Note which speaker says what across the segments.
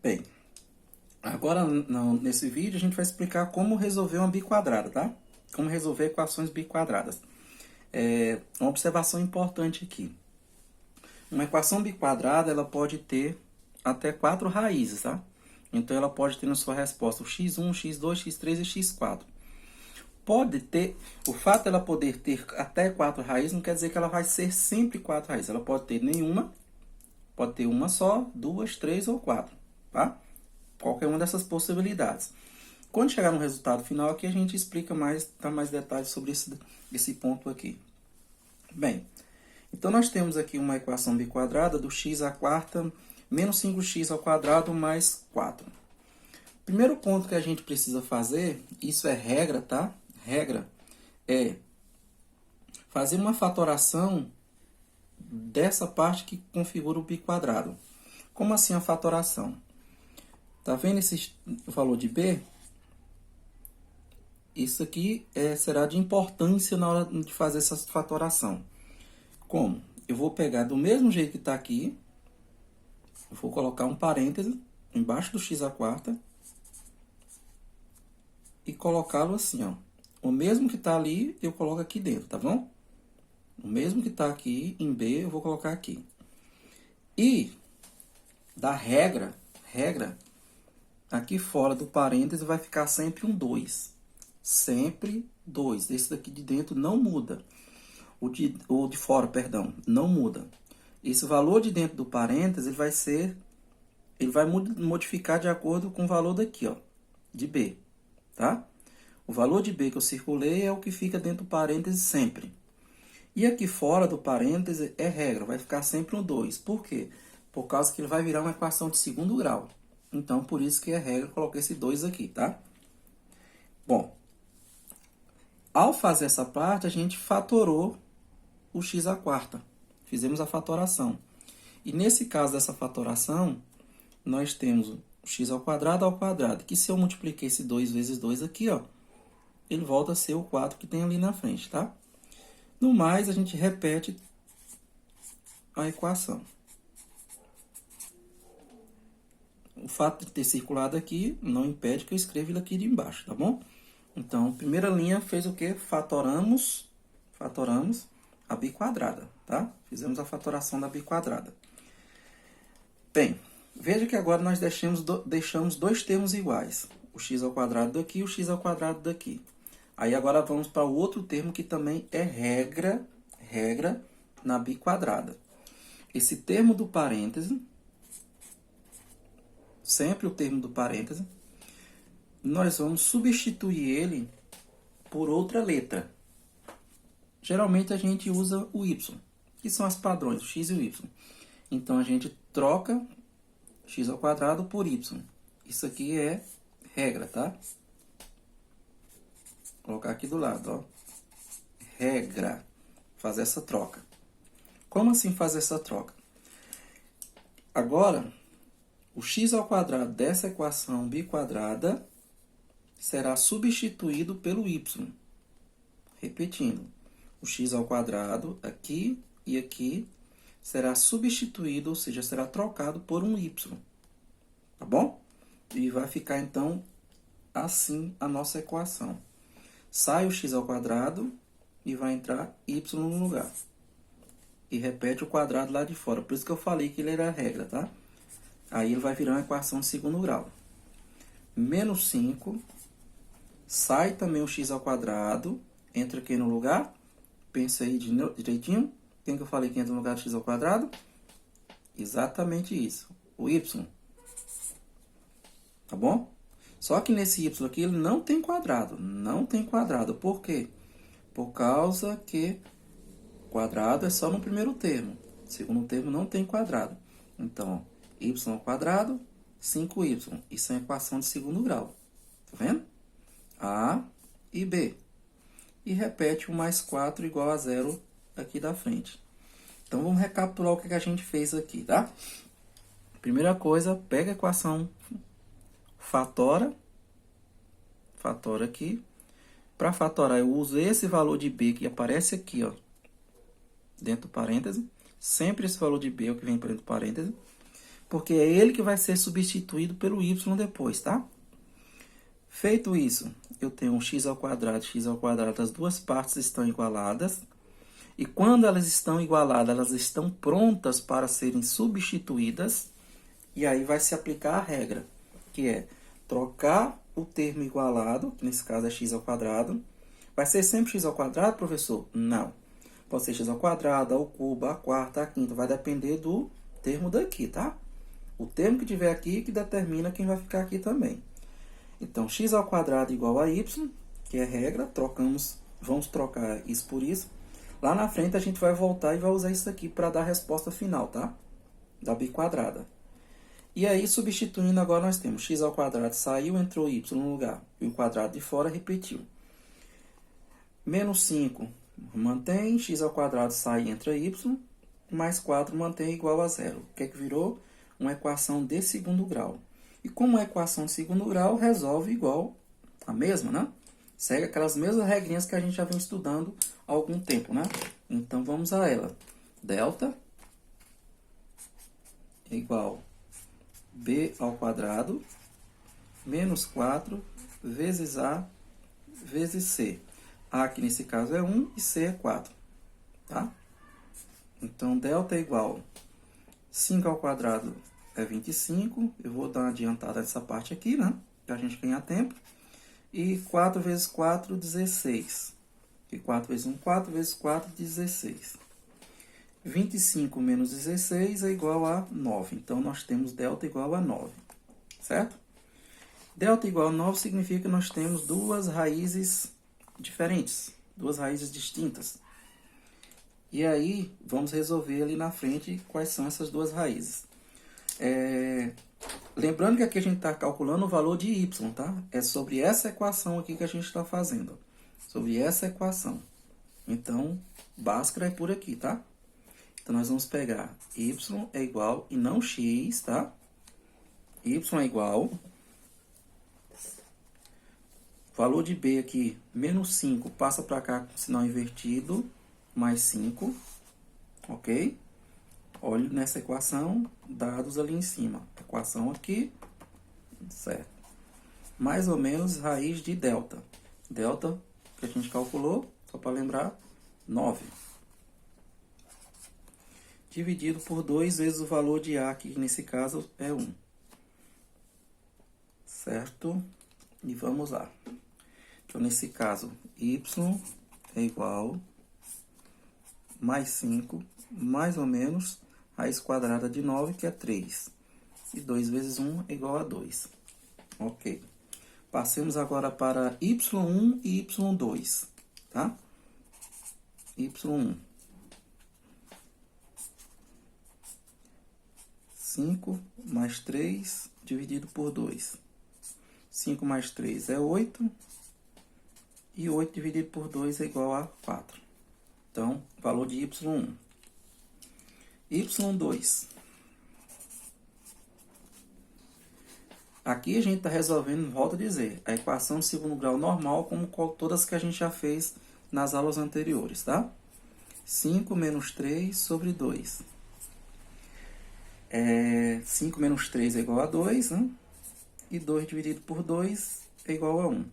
Speaker 1: Bem, agora nesse vídeo a gente vai explicar como resolver uma biquadrada, tá? Como resolver equações biquadradas. Uma observação importante aqui. Uma equação biquadrada, ela pode ter até 4 raízes, tá? Então ela pode ter na sua resposta o x1, x2, x3 e x4. Pode ter, o fato dela poder ter até 4 raízes não quer dizer que ela vai ser sempre 4 raízes. Ela pode ter nenhuma, pode ter uma só, duas, três ou 4, tá? Qualquer uma dessas possibilidades. Quando chegar no resultado final aqui, a gente explica mais, dá mais detalhes sobre esse ponto aqui. Bem, então nós temos aqui uma equação biquadrada do x à quarta menos 5x ao quadrado mais 4. Primeiro ponto que a gente precisa fazer, isso é regra, tá? Regra é fazer uma fatoração dessa parte que configura o biquadrado. Como assim a fatoração? Tá vendo esse valor de b? Isso aqui será de importância na hora de fazer essa fatoração. Como? Eu vou pegar do mesmo jeito que está aqui, eu vou colocar um parêntese embaixo do x à quarta e colocá-lo assim, ó. O mesmo que está ali, eu coloco aqui dentro, tá bom? O mesmo que está aqui em b, eu vou colocar aqui. E da regra, aqui fora do parêntese vai ficar sempre um 2. Sempre 2. Esse daqui de dentro não muda. O de fora, perdão, não muda. Esse valor de dentro do parêntese ele vai modificar de acordo com o valor daqui, ó, de b, tá? O valor de b que eu circulei é o que fica dentro do parêntese sempre. E aqui fora do parêntese é regra, vai ficar sempre um 2. Por quê? Por causa que ele vai virar uma equação de segundo grau. Então, por isso que é regra, eu coloquei esse 2 aqui, tá? Bom, ao fazer essa parte, a gente fatorou o x à quarta. Fizemos a fatoração. E nesse caso dessa fatoração, nós temos o x ao quadrado, que se eu multipliquei esse 2 vezes 2 aqui, ó, ele volta a ser o 4 que tem ali na frente, tá? No mais, a gente repete a equação. O fato de ter circulado aqui não impede que eu escreva ele aqui de embaixo, tá bom? Então, primeira linha fez o quê? Fatoramos a biquadrada, tá? Fizemos a fatoração da biquadrada. Bem, veja que agora nós deixamos dois termos iguais. O x ao quadrado daqui e o x ao quadrado daqui. Aí agora vamos para o outro termo que também é regra na biquadrada. Esse termo do parêntese, sempre o termo do parêntese, nós vamos substituir ele por outra letra. Geralmente a gente usa o y, que são as padrões, o x e o y. Então a gente troca x ao quadrado por y. Isso aqui é regra, tá? Vou colocar aqui do lado, ó. Regra. Fazer essa troca. Como assim fazer essa troca? Agora, o x ao quadrado dessa equação biquadrada será substituído pelo y. Repetindo, o x ao quadrado aqui e aqui será substituído, ou seja, será trocado por um y. Tá bom? E vai ficar, então, assim a nossa equação. Sai o x ao quadrado e vai entrar y no lugar. E repete o quadrado lá de fora. Por isso que eu falei que ele era a regra, tá? Aí ele vai virar uma equação de segundo grau. Menos 5. Sai também o x ao quadrado. Entra aqui no lugar. Pensa aí direitinho. Quem que eu falei que entra no lugar do x ao quadrado? Exatamente isso. O y. Tá bom? Só que nesse y aqui ele não tem quadrado. Não tem quadrado. Por quê? Por causa que quadrado é só no primeiro termo. Segundo termo não tem quadrado. Então, y ao quadrado, 5y. Isso é uma equação de segundo grau. Tá vendo? A e B. E repete o mais 4 igual a 0 aqui da frente. Então, vamos recapitular o que a gente fez aqui, tá? Primeira coisa, pega a equação, fatora aqui. Para fatorar, eu uso esse valor de B que aparece aqui, ó, dentro do parêntese. Sempre esse valor de B é o que vem para dentro do parêntese. porque é ele que vai ser substituído pelo y depois, tá? Feito isso, eu tenho um x ao quadrado, as duas partes estão igualadas. E quando elas estão igualadas, elas estão prontas para serem substituídas. E aí vai se aplicar a regra, que é trocar o termo igualado, que nesse caso é x ao quadrado. Vai ser sempre x ao quadrado, professor? Não. Pode ser x ao quadrado, ao cubo, a quarta, a quinta. Vai depender do termo daqui, tá? O termo que tiver aqui que determina quem vai ficar aqui também. Então, x ao quadrado igual a y, que é regra. Vamos trocar isso por isso. Lá na frente a gente vai voltar e vai usar isso aqui para dar a resposta final, tá? Da biquadrada. E aí, substituindo agora, nós temos x ao quadrado saiu, entrou y no lugar. E o quadrado de fora repetiu. Menos 5 mantém, x ao quadrado sai, entra y. Mais 4 mantém igual a zero. O que é que virou? Uma equação de segundo grau. E como é equação de segundo grau, resolve igual a mesma, né? Segue aquelas mesmas regrinhas que a gente já vem estudando há algum tempo, né? Então, vamos a ela. Delta é igual b ao quadrado menos 4 vezes a vezes c. A aqui nesse caso é 1 e c é 4, tá? Então, delta é igual 5 ao quadrado é 25. Eu vou dar uma adiantada nessa parte aqui, né? Para a gente ganhar tempo. E 4 vezes 4, 16. E 4 vezes 1, 4 vezes 4, 16. 25 menos 16 é igual a 9. Então, nós temos delta igual a 9. Certo? Delta igual a 9 significa que nós temos duas raízes diferentes. Duas raízes distintas. E aí, vamos resolver ali na frente quais são essas duas raízes. Lembrando que aqui a gente está calculando o valor de y, tá? É sobre essa equação aqui que a gente está fazendo. Sobre essa equação. Então, Bhaskara é por aqui, tá? Então, nós vamos pegar y é igual, e não x, tá? Y é igual. Valor de b aqui, menos 5, passa para cá com sinal invertido, mais 5, ok? Olhe nessa equação, dados ali em cima. Equação aqui, certo. Mais ou menos raiz de delta. Delta, que a gente calculou, só para lembrar, 9. Dividido por 2 vezes o valor de A, que nesse caso é 1. Certo? E vamos lá. Então, nesse caso, y é igual mais 5, mais ou menos, raiz quadrada de 9, que é 3. E 2 vezes 1 é igual a 2. Ok. Passemos agora para y1 e y2, tá? y1. 5 mais 3 dividido por 2. 5 mais 3 é 8. E 8 dividido por 2 é igual a 4. Então, valor de y1. y2. Aqui a gente está resolvendo, volto a dizer, a equação de segundo grau normal, como todas que a gente já fez nas aulas anteriores, tá? 5 menos 3 sobre 2. 5 menos 3 é igual a 2, né? E 2 dividido por 2 é igual a 1.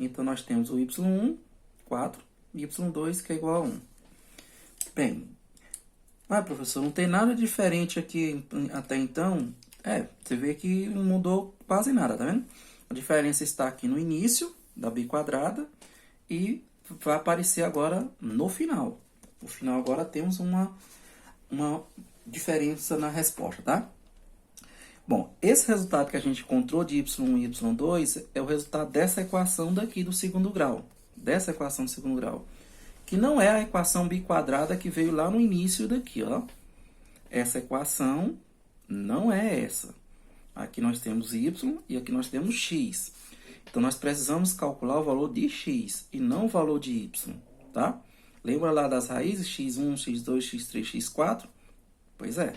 Speaker 1: Então, nós temos o y1, 4, e y2, que é igual a 1. Bem, professor, não tem nada diferente aqui até então. Você vê que não mudou quase nada, tá vendo? A diferença está aqui no início da biquadrada e vai aparecer agora no final. No final agora temos uma diferença na resposta, tá? Bom, esse resultado que a gente encontrou de y1 e y2 é o resultado dessa equação daqui do segundo grau. Dessa equação do segundo grau. Que não é a equação biquadrada que veio lá no início daqui, ó. Essa equação não é essa. Aqui nós temos y e aqui nós temos x. Então, nós precisamos calcular o valor de x e não o valor de y, tá? Lembra lá das raízes x1, x2, x3, x4? Pois é.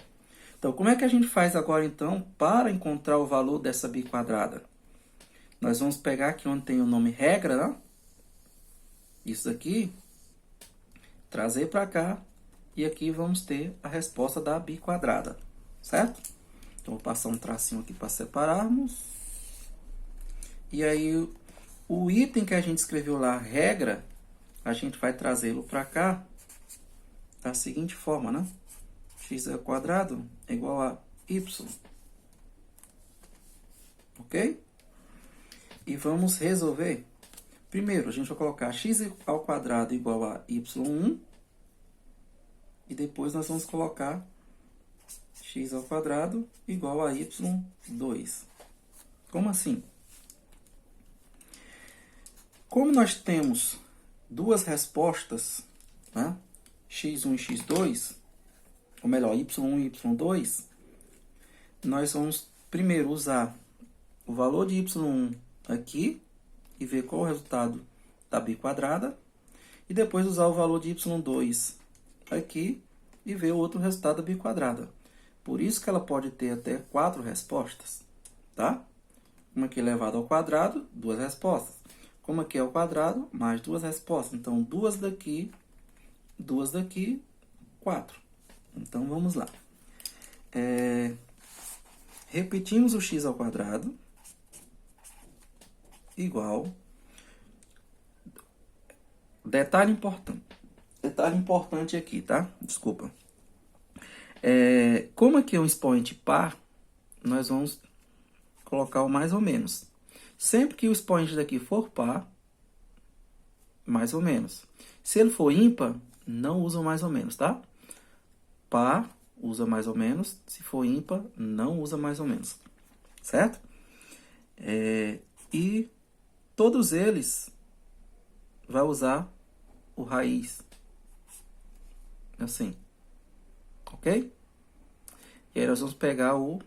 Speaker 1: Então, como é que a gente faz agora, então, para encontrar o valor dessa biquadrada? Nós vamos pegar aqui onde tem o nome regra, né? Isso aqui, trazer para cá, e aqui vamos ter a resposta da biquadrada, certo? Então, vou passar um tracinho aqui para separarmos. E aí, o item que a gente escreveu lá, regra, a gente vai trazê-lo para cá da seguinte forma, né? X ao quadrado é igual a y. Ok? E vamos resolver. Primeiro, a gente vai colocar x ao quadrado igual a y1. E depois nós vamos colocar x ao quadrado igual a y2. Como assim? Como nós temos duas respostas, né? x1 e x2, ou melhor, y1 e y2, nós vamos primeiro usar o valor de y1 aqui e ver qual é o resultado da biquadrada, e depois usar o valor de y2 aqui e ver o outro resultado da biquadrada. Por isso que ela pode ter até 4 respostas, tá? Como aqui elevado ao quadrado, 2 respostas. Como aqui é ao quadrado, mais 2 respostas. Então, 2 daqui, 4. Então, vamos lá. Repetimos o x ao quadrado igual... Detalhe importante aqui, tá? Desculpa. Como aqui é um expoente par, nós vamos colocar o mais ou menos. Sempre que o expoente daqui for par, mais ou menos. Se ele for ímpar, não usa o mais ou menos, tá? Par, usa mais ou menos. Se for ímpar, não usa mais ou menos. Certo? E todos eles vai usar o raiz. Assim. Ok? E aí nós vamos pegar o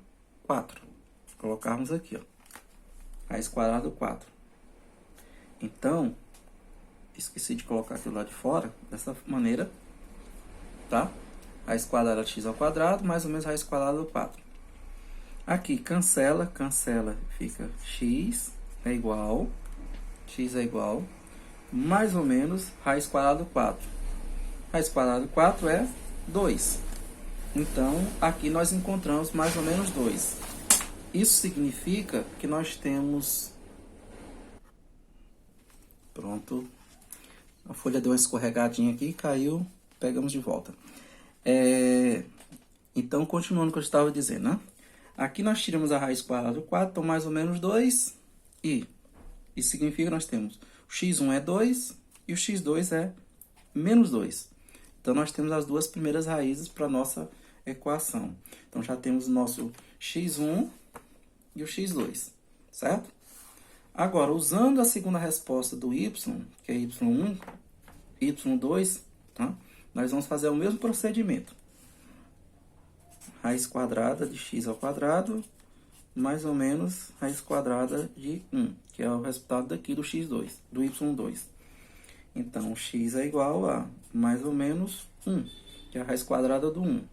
Speaker 1: 4. Colocarmos aqui, ó. Raiz quadrada do 4. Então, esqueci de colocar aqui do lado de fora, dessa maneira, tá? Raiz quadrada de x ao quadrado, mais ou menos raiz quadrada do 4. Aqui, cancela, fica x é igual, mais ou menos, raiz quadrada do 4. Raiz quadrada do 4 é 2. Então, aqui nós encontramos mais ou menos 2. Isso significa que nós temos... Pronto. A folha deu uma escorregadinha aqui, caiu, pegamos de volta. Então, continuando o que eu estava dizendo, né? Aqui nós tiramos a raiz quadrada do 4, então mais ou menos 2. E isso significa que nós temos o x1 é 2 e o x2 é menos 2. Então, nós temos as duas primeiras raízes para a nossa equação. Então, já temos o nosso x1 e o x2, certo? Agora, usando a segunda resposta do y, que é y1, y2, tá? Nós vamos fazer o mesmo procedimento. Raiz quadrada de x ao quadrado, mais ou menos raiz quadrada de 1, que é o resultado daqui do x2, do y2. Então, x é igual a mais ou menos 1, que é a raiz quadrada do 1,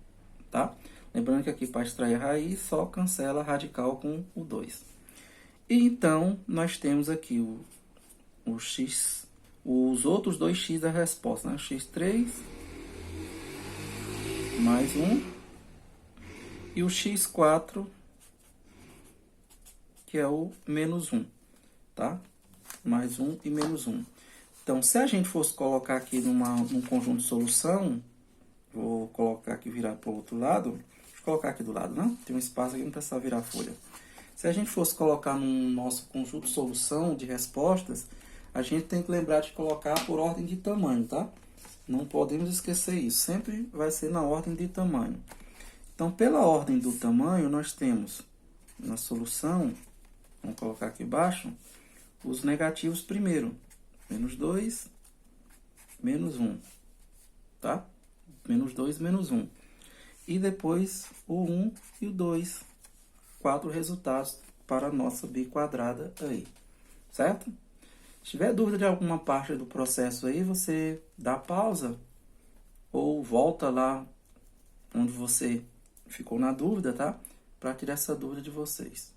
Speaker 1: tá? Lembrando que aqui para extrair a raiz, só cancela a radical com o 2. E então, nós temos aqui o x, os outros dois x da resposta, né? x3 mais 1 e o x4, que é o menos 1, tá? Mais 1 e menos 1. Então, se a gente fosse colocar aqui num conjunto de solução, vou colocar aqui, virar para o outro lado. Deixa eu colocar aqui do lado, né? Tem um espaço aqui, não precisa virar a folha. Se a gente fosse colocar no nosso conjunto de solução de respostas, a gente tem que lembrar de colocar por ordem de tamanho, tá? Não podemos esquecer isso. Sempre vai ser na ordem de tamanho. Então, pela ordem do tamanho, nós temos na solução, vamos colocar aqui embaixo, os negativos primeiro. Menos 2, menos 1, tá? Menos 2, menos 1. E depois o 1 e o 2. 4 resultados para a nossa biquadrada aí, certo? Se tiver dúvida de alguma parte do processo aí, você dá pausa ou volta lá onde você ficou na dúvida, tá? Para tirar essa dúvida de vocês.